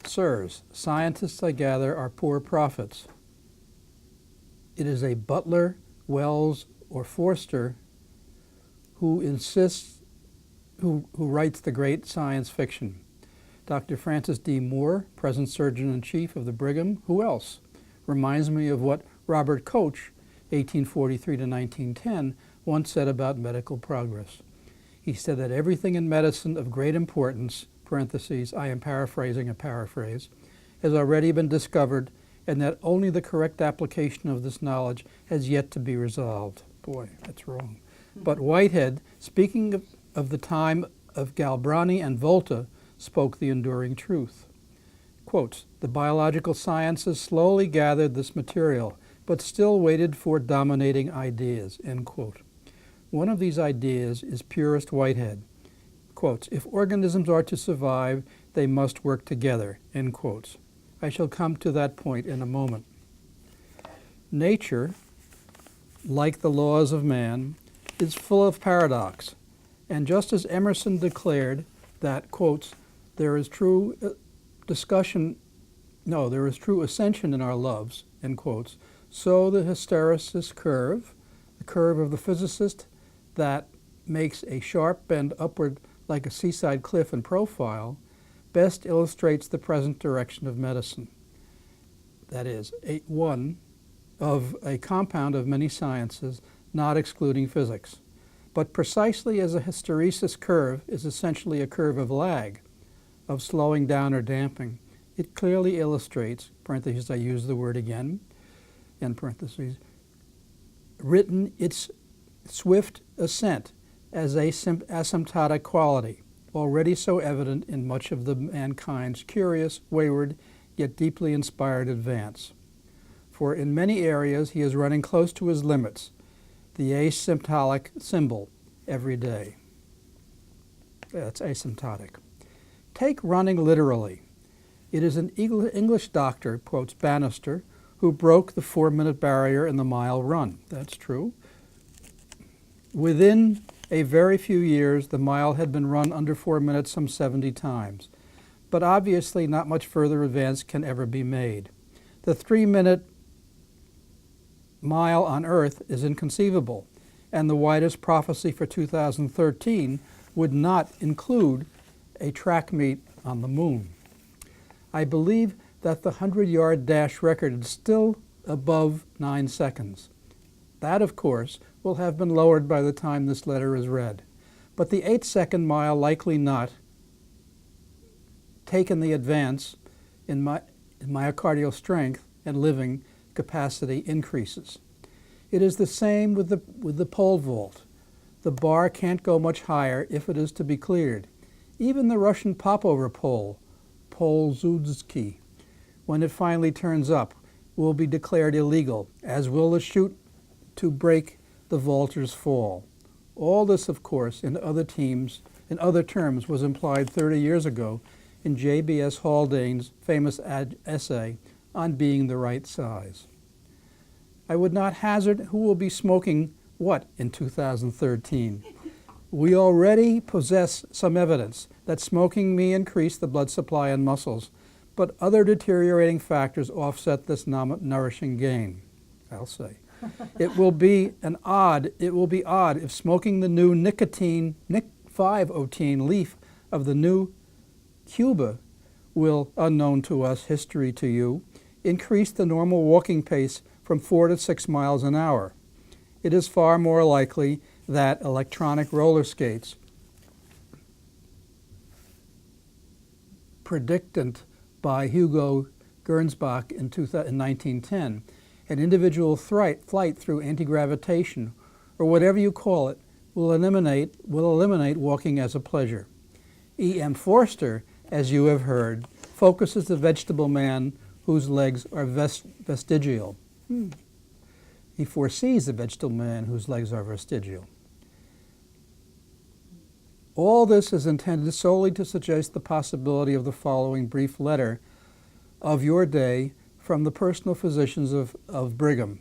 Sirs, scientists, I gather, are poor prophets. It is a Butler, Wells, or Forster who writes the great science fiction. Dr. Francis D. Moore, present Surgeon-in-Chief of the Brigham, who else? Reminds me of what Robert Koch, 1843 to 1910, once said about medical progress. He said that everything in medicine of great importance, parentheses, I am paraphrasing a paraphrase, has already been discovered, and that only the correct application of this knowledge has yet to be resolved. Boy, that's wrong. But Whitehead, speaking of the time of Galbrani and Volta, spoke the enduring truth. Quotes, the biological sciences slowly gathered this material, but still waited for dominating ideas, end quote. One of these ideas is purist Whitehead. Quotes, if organisms are to survive, they must work together, end quotes. I shall come to that point in a moment. Nature, like the laws of man, is full of paradox, and just as Emerson declared that, quotes, there is true ascension in our loves, end quotes, so the hysteresis curve, the curve of the physicist that makes a sharp bend upward like a seaside cliff in profile, best illustrates the present direction of medicine. That is, one of a compound of many sciences, not excluding physics. But precisely as a hysteresis curve is essentially a curve of lag, of slowing down or damping, it clearly illustrates, parentheses, I use the word again, end parentheses, written its swift ascent as a asymptotic quality, already so evident in much of the mankind's curious, wayward, yet deeply inspired advance. For in many areas he is running close to his limits, the asymptotic symbol, every day. That's asymptotic. Take running literally. It is an English doctor, quotes Bannister, who broke the 4-minute barrier in the mile run. That's true. Within a very few years, the mile had been run under 4 minutes some 70 times. But obviously not much further advance can ever be made. The 3-minute mile on Earth is inconceivable, and the widest prophecy for 2013 would not include a track meet on the moon. I believe that the 100-yard dash record is still above 9 seconds. That, of course, will have been lowered by the time this letter is read. But the 8-second mile likely not, taken the advance in myocardial strength and living capacity increases. It is the same with the pole vault. The bar can't go much higher if it is to be cleared. Even the Russian popover pole, Polzudsky, when it finally turns up, will be declared illegal, as will the chute to break the vaulter's fall. All this, of course, in other terms, was implied 30 years ago in J.B.S. Haldane's famous essay on being the right size. I would not hazard who will be smoking what in 2013. We already possess some evidence that smoking may increase the blood supply and muscles, but other deteriorating factors offset this nourishing gain, I'll say. It will be odd if smoking the new nicotine, Nic 5-otene leaf of the new Cuba will, unknown to us, history to you, increase the normal walking pace from 4 to 6 miles an hour. It is far more likely that electronic roller skates, predicted by Hugo Gernsback in 1910, an individual flight through anti-gravitation, or whatever you call it, will eliminate walking as a pleasure. E.M. Forster, as you have heard, focuses the vegetable man whose legs are vestigial. He foresees the vegetable man whose legs are vestigial. All this is intended solely to suggest the possibility of the following brief letter of your day from the personal physicians of Brigham.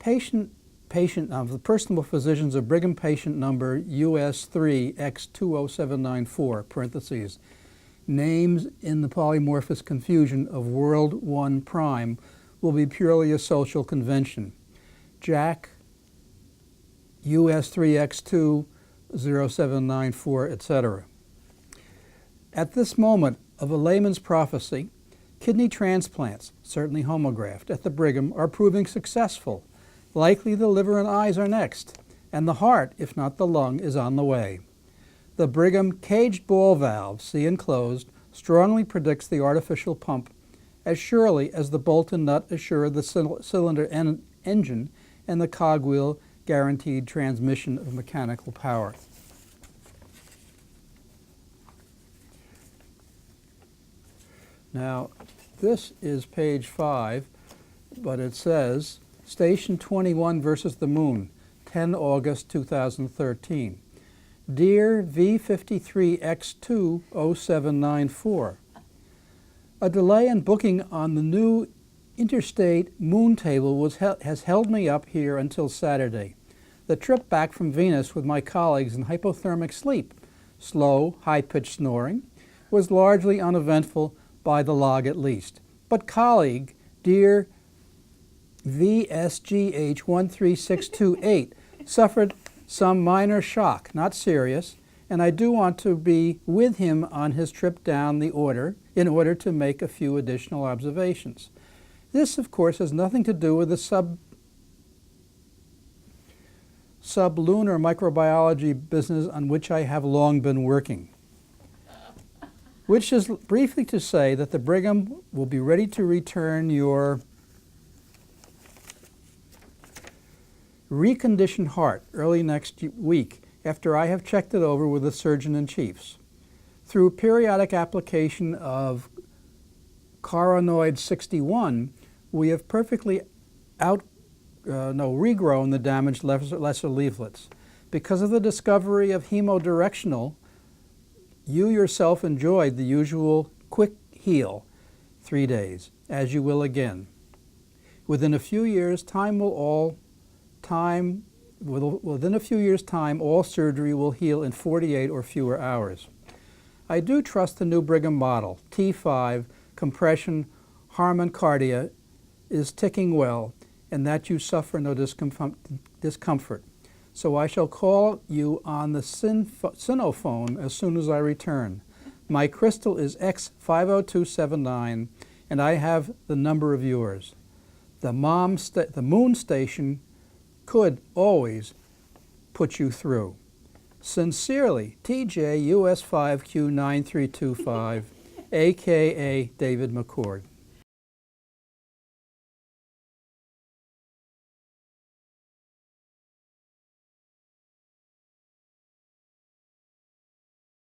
The personal physicians of Brigham patient number US 3X20794, parentheses. names in the polymorphous confusion of World 1 prime will be purely a social convention. Jack, US3X2, 0794, etc. At this moment of a layman's prophecy, kidney transplants, certainly homograft, at the Brigham are proving successful. Likely the liver and eyes are next, and the heart, if not the lung, is on the way. The Brigham caged ball valve, see enclosed, strongly predicts the artificial pump as surely as the bolt and nut assure the cylinder engine and the cogwheel guaranteed transmission of mechanical power. Now, this is page 5, but it says Station 21 versus the Moon, 10 August 2013. Dear V53X2 0794, a delay in booking on the new interstate moon table has held me up here until Saturday. The trip back from Venus with my colleagues in hypothermic sleep, slow, high-pitched snoring, was largely uneventful by the log at least. But colleague, dear VSGH13628, suffered some minor shock, not serious, and I do want to be with him on his trip down the order in order to make a few additional observations. This, of course, has nothing to do with the sublunar microbiology business on which I have long been working, which is briefly to say that the Brigham will be ready to return your reconditioned heart early next week after I have checked it over with the surgeon-in-chiefs. Through periodic application of Coronoid 61, we have perfectly regrown the damaged lesser leaflets. Because of the discovery of hemodirectional, you yourself enjoyed the usual quick heal, 3 days, as you will again. Within a few years' time, all surgery will heal in 48 or fewer hours. I do trust the new Brigham model, T5, compression harmoncardia, is ticking well, and that you suffer no discomfort. So I shall call you on the Sinophone as soon as I return. My crystal is X50279, and I have the number of yours. The moon station could always put you through. Sincerely, TJ US5Q9325, a.k.a. David McCord.